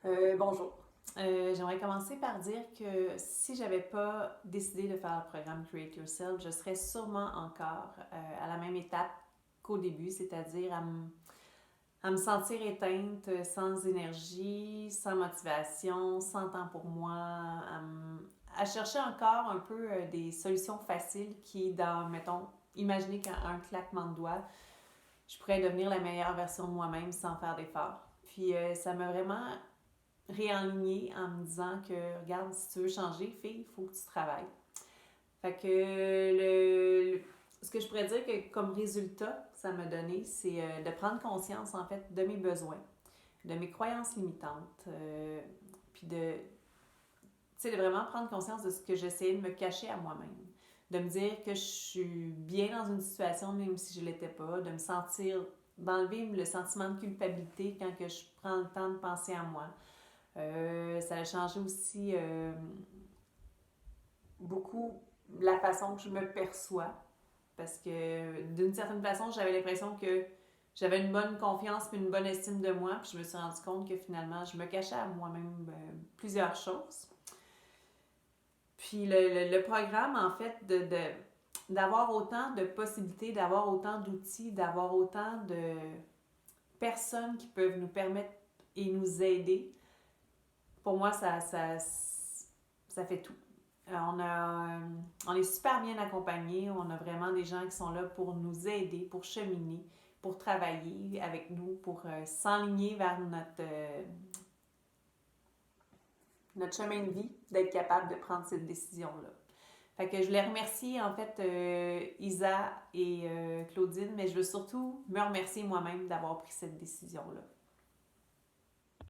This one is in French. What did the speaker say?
Bonjour. J'aimerais commencer par dire que si j'avais pas décidé de faire le programme Create Yourself, je serais sûrement encore à la même étape qu'au début, c'est-à-dire à me sentir éteinte, sans énergie, sans motivation, sans temps pour moi, à chercher encore un peu des solutions faciles qui, mettons, imaginez qu'à un claquement de doigts, je pourrais devenir la meilleure version de moi-même sans faire d'efforts. Puis ça m'a vraiment réaligner en me disant que, regarde, si tu veux changer, fille, il faut que tu travailles. Fait que ce que je pourrais dire que comme résultat, ça m'a donné, c'est de prendre conscience, en fait, de mes besoins, de mes croyances limitantes, puis de vraiment prendre conscience de ce que j'essayais de me cacher à moi-même. De me dire que je suis bien dans une situation, même si je ne l'étais pas, de me sentir, d'enlever le sentiment de culpabilité quand que je prends le temps de penser à moi, ça a changé aussi beaucoup la façon que je me perçois. Parce que d'une certaine façon, j'avais l'impression que j'avais une bonne confiance et une bonne estime de moi. Puis je me suis rendu compte que finalement, je me cachais à moi-même plusieurs choses. Puis le programme, en fait, d'avoir autant de possibilités, d'avoir autant d'outils, d'avoir autant de personnes qui peuvent nous permettre et nous aider, pour moi, ça fait tout. On est super bien accompagnés. On a vraiment des gens qui sont là pour nous aider, pour cheminer, pour travailler avec nous, pour s'enligner vers notre chemin de vie, d'être capable de prendre cette décision-là. Fait que je les remercie, en fait, Isa et Claudine, mais je veux surtout me remercier moi-même d'avoir pris cette décision-là.